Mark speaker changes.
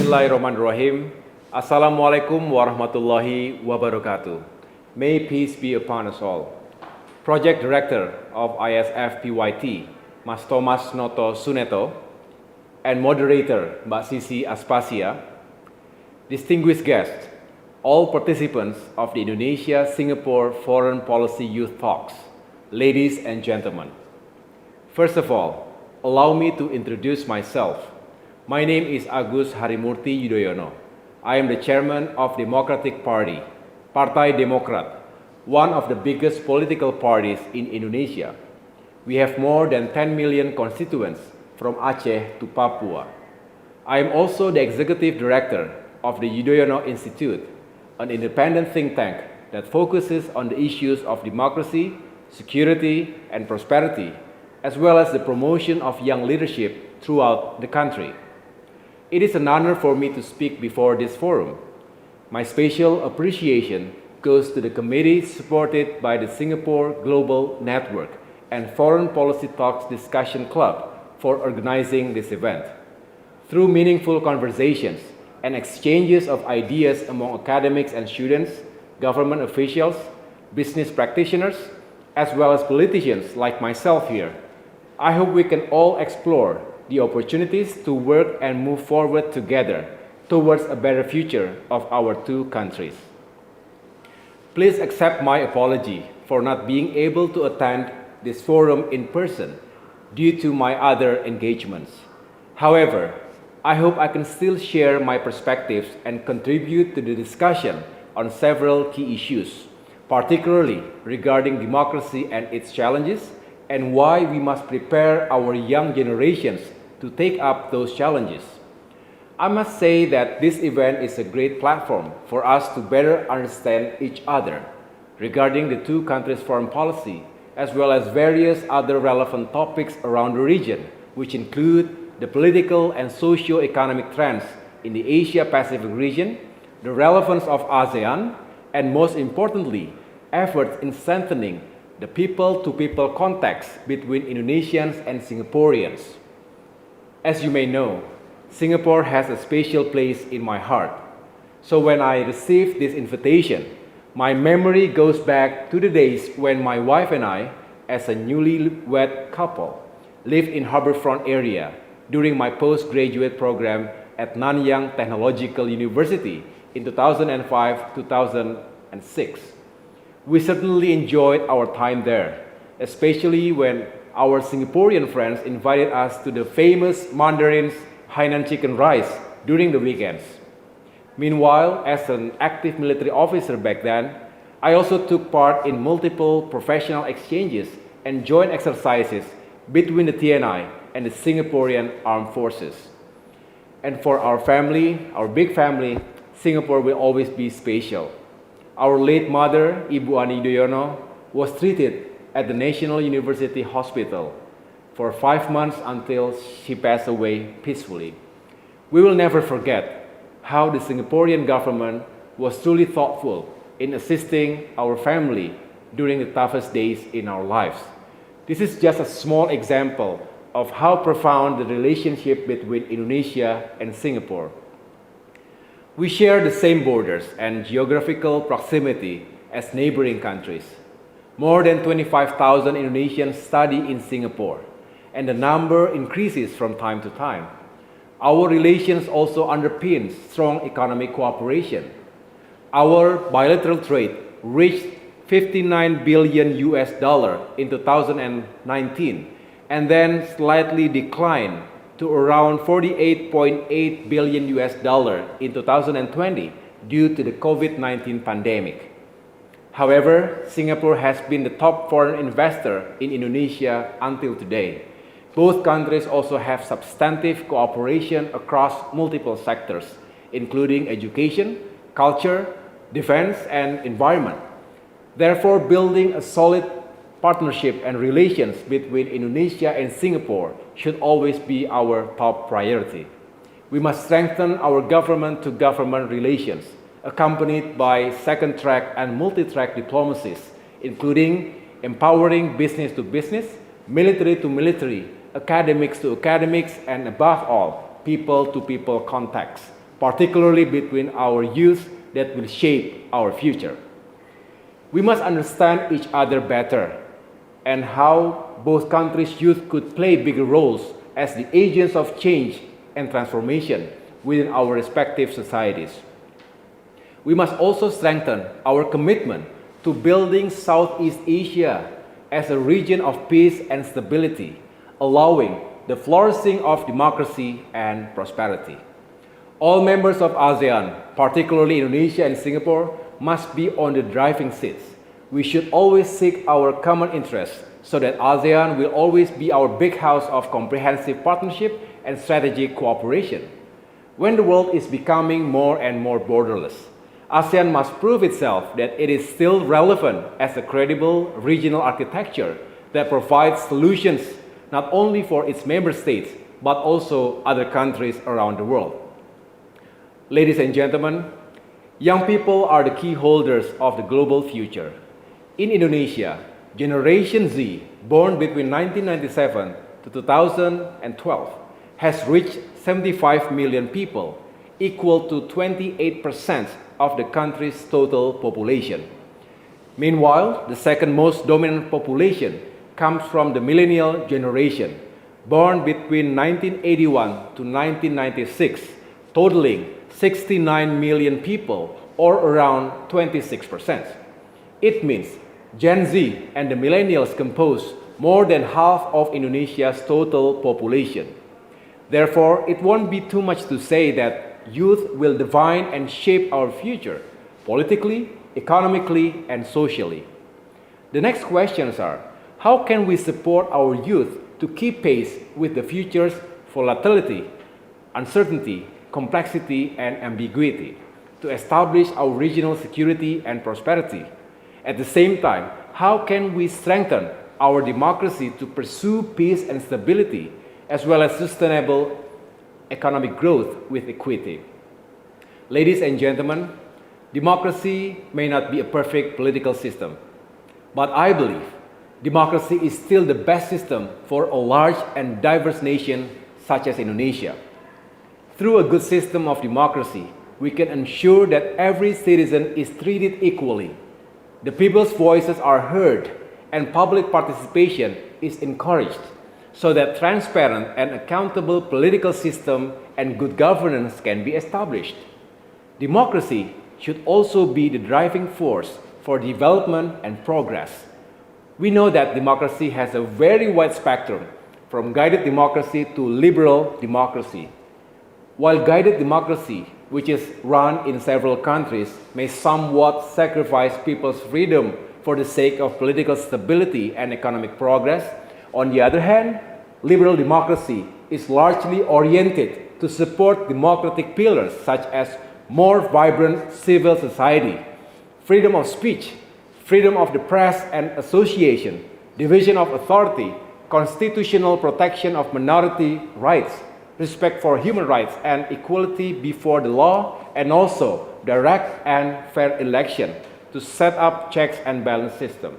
Speaker 1: Bismillahirrahmanirrahim. Assalamualaikum warahmatullahi wabarakatuh. May peace be upon us all. Project Director of ISF PYT, Mas Thomas Noto Suneto, and Moderator, Mbak Sisi Aspasia, distinguished guests, all participants of the Indonesia-Singapore Foreign Policy Youth Talks, ladies and gentlemen. First of all, allow me to introduce myself. My name is Agus Harimurti Yudhoyono. I am the chairman of Democratic Party, Partai Demokrat, one of the biggest political parties in Indonesia. We have more than 10 million constituents from Aceh to Papua. I am also the executive director of the Yudhoyono Institute, an independent think tank that focuses on the issues of democracy, security, and prosperity, as well as the promotion of young leadership throughout the country. It is an honor for me to speak before this forum. My special appreciation goes to the committee supported by the Singapore Global Network and Foreign Policy Talks Discussion Club for organizing this event. Through meaningful conversations and exchanges of ideas among academics and students, government officials, business practitioners, as well as politicians like myself here, I hope we can all explore the opportunities to work and move forward together towards a better future of our two countries. Please accept my apology for not being able to attend this forum in person due to my other engagements. However, I hope I can still share my perspectives and contribute to the discussion on several key issues, particularly regarding democracy and its challenges, and why we must prepare our young generations to take up those challenges. I must say that this event is a great platform for us to better understand each other regarding the two countries' foreign policy, as well as various other relevant topics around the region, which include the political and socio-economic trends in the Asia-Pacific region, the relevance of ASEAN, and most importantly, efforts in strengthening the people-to-people context between Indonesians and Singaporeans. As you may know, Singapore has a special place in my heart. So when I received this invitation, my memory goes back to the days when my wife and I, as a newlywed couple, lived in Harbourfront area during my postgraduate program at Nanyang Technological University in 2005-2006. We certainly enjoyed our time there, especially when our Singaporean friends invited us to the famous Mandarin's Hainan chicken rice during the weekends. Meanwhile, as an active military officer back then, I also took part in multiple professional exchanges and joint exercises between the TNI and the Singaporean Armed Forces. And for our family, our big family, Singapore will always be special. Our late mother, Ibu Ani Yudhoyono, was treated at the National University Hospital for 5 months until she passed away peacefully. We will never forget how the Singaporean government was truly thoughtful in assisting our family during the toughest days in our lives. This is just a small example of how profound the relationship between Indonesia and Singapore. We share the same borders and geographical proximity as neighboring countries. More than 25,000 Indonesians study in Singapore, and the number increases from time to time. Our relations also underpin strong economic cooperation. Our bilateral trade reached $59 billion in 2019, and then slightly declined to around $48.8 billion in 2020 due to the COVID-19 pandemic. However, Singapore has been the top foreign investor in Indonesia until today. Both countries also have substantive cooperation across multiple sectors, including education, culture, defense, and environment. Therefore, building a solid partnership and relations between Indonesia and Singapore should always be our top priority. We must strengthen our government-to-government relations, accompanied by second-track and multi-track diplomacies, including empowering business-to-business, military-to-military, academics to academics, and above all, people-to-people contacts particularly between our youth that will shape our future. We must understand each other better and how both countries' youth could play bigger roles as the agents of change and transformation within our respective societies. We must also strengthen our commitment to building Southeast Asia as a region of peace and stability, allowing the flourishing of democracy and prosperity. All members of ASEAN, particularly Indonesia and Singapore, must be on the driving seats. We should always seek our common interests so that ASEAN will always be our big house of comprehensive partnership and strategic cooperation. When the world is becoming more and more borderless, ASEAN must prove itself that it is still relevant as a credible regional architecture that provides solutions not only for its member states, but also other countries around the world. Ladies and gentlemen, young people are the key holders of the global future. In Indonesia, Generation Z, born between 1997 to 2012, has reached 75 million people, equal to 28% of the country's total population. Meanwhile, the second most dominant population comes from the millennial generation, born between 1981 to 1996, totaling 69 million people, or around 26%. It means Gen Z and the millennials compose more than half of Indonesia's total population. Therefore, it won't be too much to say that youth will define and shape our future, politically, economically, and socially. The next questions are, how can we support our youth to keep pace with the future's volatility, uncertainty, complexity, and ambiguity, to establish our regional security and prosperity? At the same time, how can we strengthen our democracy to pursue peace and stability, as well as sustainable economic growth with equity? Ladies and gentlemen, democracy may not be a perfect political system, but I believe democracy is still the best system for a large and diverse nation such as Indonesia. Through a good system of democracy, we can ensure that every citizen is treated equally. The people's voices are heard and public participation is encouraged so that transparent and accountable political system and good governance can be established. Democracy should also be the driving force for development and progress. We know that democracy has a very wide spectrum, from guided democracy to liberal democracy. While guided democracy, which is run in several countries, may somewhat sacrifice people's freedom for the sake of political stability and economic progress, on the other hand, liberal democracy is largely oriented to support democratic pillars such as more vibrant civil society, freedom of speech, freedom of the press and association, division of authority, constitutional protection of minority rights, respect for human rights and equality before the law, and also direct and fair election to set up checks and balance system.